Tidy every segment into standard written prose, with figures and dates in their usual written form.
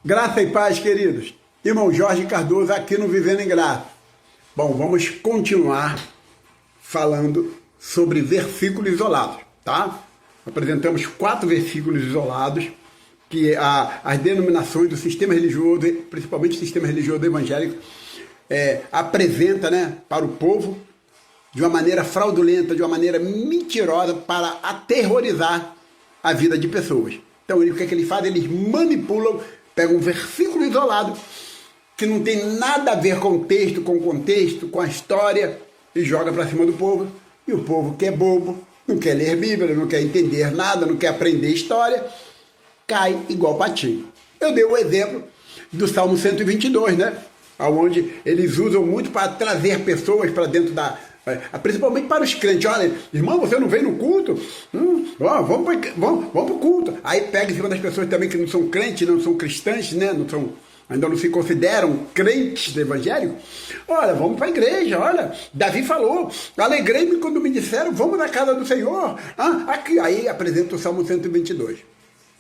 Graça e paz, queridos. Irmão Jorge Cardoso aqui no Vivendo em Graça. Bom, vamos continuar falando sobre versículos isolados, tá? Apresentamos 4 versículos isolados que as denominações do sistema religioso, principalmente o sistema religioso evangélico, apresenta, né, para o povo de uma maneira fraudulenta, de uma maneira mentirosa para aterrorizar a vida de pessoas. Então, o que é que eles fazem? Eles manipulam, pegam um versículo isolado que não tem nada a ver com o contexto, com a história, e joga para cima do povo. E o povo que é bobo, não quer ler Bíblia, não quer entender nada, não quer aprender história, cai igual patinho. Eu dei o exemplo do Salmo 122, né? Onde eles usam muito para trazer pessoas para dentro principalmente para os crentes. Olha, irmão, você não vem no culto? Vamos para o culto. Aí pega em cima das pessoas também que não são crentes, não são cristãs, né? Ainda não se consideram crentes do evangelho. Olha, vamos para a igreja. Olha, Davi falou, alegrei-me quando me disseram, vamos na casa do Senhor. Aqui, aí apresenta o Salmo 122.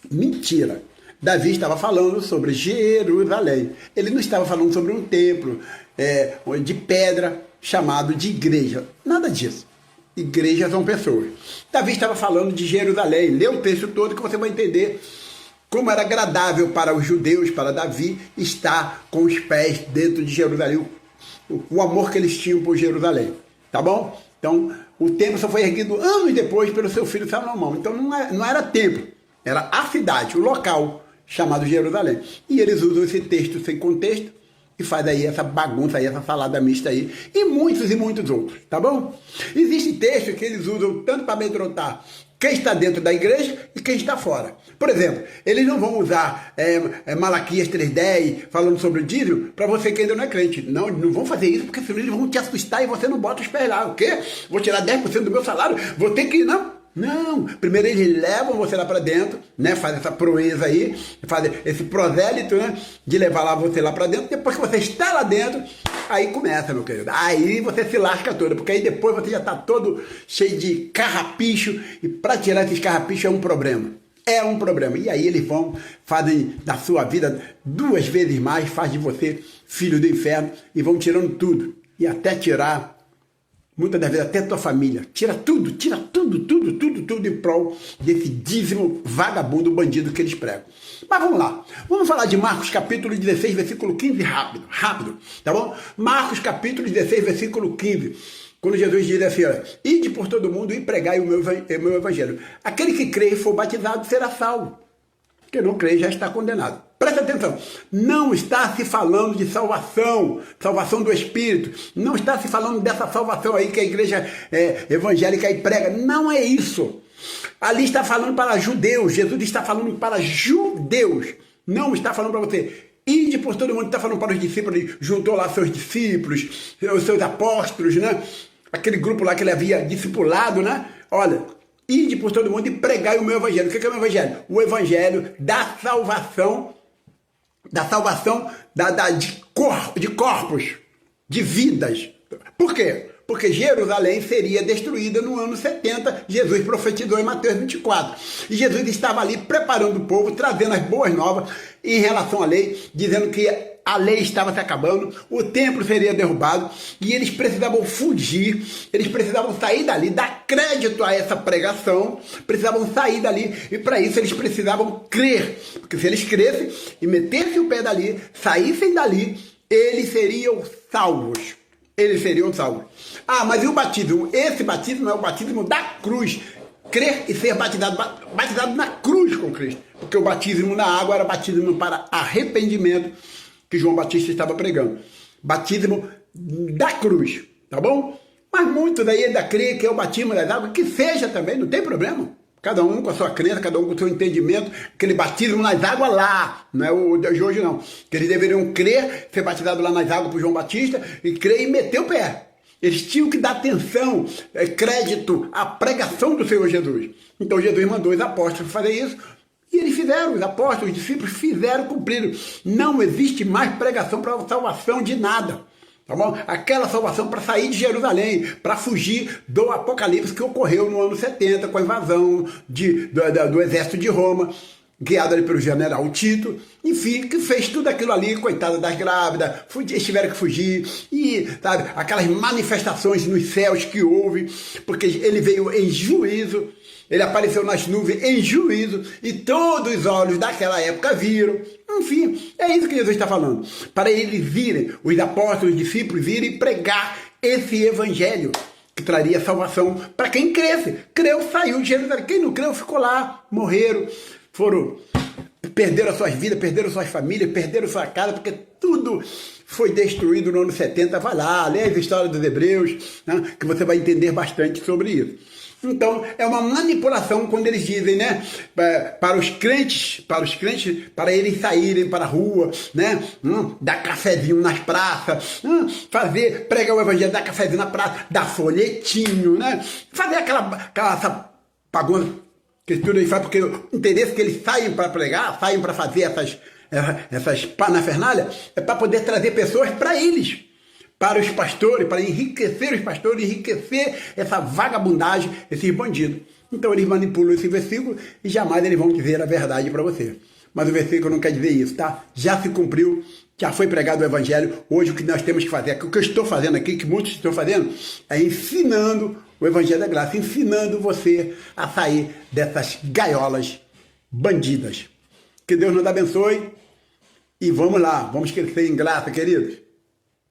Mentira. Davi estava falando sobre Jerusalém. Ele não estava falando sobre um templo de pedra chamado de igreja. Nada disso. Igrejas são pessoas. Davi estava falando de Jerusalém. Lê o texto todo que você vai entender como era agradável para os judeus, para Davi, estar com os pés dentro de Jerusalém. O amor que eles tinham por Jerusalém. Tá bom? Então, o templo só foi erguido anos depois pelo seu filho Salomão. Então, não era templo. Era a cidade, o local chamado Jerusalém. E eles usam esse texto sem contexto e faz aí essa bagunça aí, essa salada mista aí, e muitos outros, tá bom? Existem textos que eles usam tanto para amedrontar quem está dentro da igreja e quem está fora. Por exemplo, eles não vão usar Malaquias 3,10 falando sobre o dízimo para você que ainda não é crente. Não, eles não vão fazer isso, porque senão eles vão te assustar e você não bota os pés lá. O quê? Vou tirar 10% do meu salário? Vou ter que... Não, primeiro eles levam você lá para dentro, né? Faz essa proeza aí, faz esse prosélito, né? De levar você lá para dentro. Depois que você está lá dentro, aí começa, meu querido. Aí você se lasca todo, porque aí depois você já está todo cheio de carrapicho, e para tirar esses carrapichos é um problema. É um problema. E aí eles fazem da sua vida 2 vezes mais, faz de você filho do inferno, e vão tirando tudo. E até tirar... muitas das vezes até tua família, tira tudo em prol desse dízimo vagabundo, bandido que eles pregam. Mas vamos lá, vamos falar de Marcos capítulo 16, versículo 15, rápido, tá bom? Marcos capítulo 16, versículo 15, quando Jesus diz assim, olha, ide por todo mundo e pregai o meu evangelho. Aquele que crê e for batizado será salvo. Quem não crê já está condenado. Presta atenção, não está se falando de salvação do Espírito, não está se falando dessa salvação aí que a igreja evangélica aí prega, não é isso. Ali está falando para judeus, Jesus está falando para judeus, não está falando para você. Ide por todo mundo, está falando para os discípulos, ele juntou lá seus discípulos, os seus apóstolos, né? Aquele grupo lá que ele havia discipulado, né? Olha, ide por todo mundo e pregai o meu evangelho. O que é o meu evangelho? O evangelho da salvação de corpos, de vidas. Por quê? Porque Jerusalém seria destruída no ano 70, Jesus profetizou em Mateus 24. E Jesus estava ali preparando o povo, trazendo as boas novas em relação à lei, dizendo que a lei estava se acabando, o templo seria derrubado, e eles precisavam fugir, eles precisavam sair dali, dar crédito a essa pregação, precisavam sair dali, e para isso eles precisavam crer, porque se eles crescem e metessem o pé dali, saíssem dali, eles seriam salvos. Eles seriam salvos. Mas e o batismo? Esse batismo é o batismo da cruz. Crer e ser batizado na cruz com Cristo. Porque o batismo na água era batismo para arrependimento, que João Batista estava pregando. Batismo da cruz, tá bom? Mas muitos aí ainda creem que é o batismo das águas, que seja também, não tem problema. Cada um com a sua crença, cada um com o seu entendimento, aquele batismo nas águas lá, não é o de hoje não. Que eles deveriam crer, ser batizado lá nas águas por João Batista, e crer e meter o pé. Eles tinham que dar atenção, crédito à pregação do Senhor Jesus. Então Jesus mandou os apóstolos fazer isso, e eles fizeram, os apóstolos, os discípulos fizeram, cumpriram. Não existe mais pregação para salvação de nada. Tá bom? Aquela salvação para sair de Jerusalém, para fugir do apocalipse que ocorreu no ano 70, com a invasão do exército de Roma. guiado ali pelo general Tito, enfim, que fez tudo aquilo ali, coitada das grávidas, eles tiveram que fugir, e, sabe, aquelas manifestações nos céus que houve, porque ele veio em juízo, ele apareceu nas nuvens em juízo, e todos os olhos daquela época viram. Enfim, é isso que Jesus está falando. Para eles virem, os apóstolos, os discípulos virem pregar esse evangelho, que traria salvação para quem cresce. Creu, saiu de Jerusalém. Quem não creu, ficou lá, morreram, perderam as suas vidas, perderam suas famílias, perderam sua casa, porque tudo foi destruído no ano 70. Vai lá, lê as histórias dos Hebreus, né, que você vai entender bastante sobre isso. Então, é uma manipulação quando eles dizem, né, para os crentes, para eles saírem para a rua, né, dar cafezinho nas praças, pregar o evangelho, dar cafezinho na praça, dar folhetinho, né, fazer essa bagunça que eles tudo aí faz, porque o interesse que eles saem para pregar, saem para fazer essas panafernália, é para poder trazer pessoas para eles, para os pastores, para enriquecer os pastores, enriquecer essa vagabundagem, esses bandidos. Então eles manipulam esse versículo e jamais eles vão dizer a verdade para você. Mas o versículo não quer dizer isso, tá? Já se cumpriu, já foi pregado o evangelho. Hoje o que nós temos que fazer, o que eu estou fazendo aqui, que muitos estão fazendo, é ensinando o evangelho da graça, ensinando você a sair dessas gaiolas bandidas. Que Deus nos abençoe e vamos lá, vamos crescer em graça, queridos.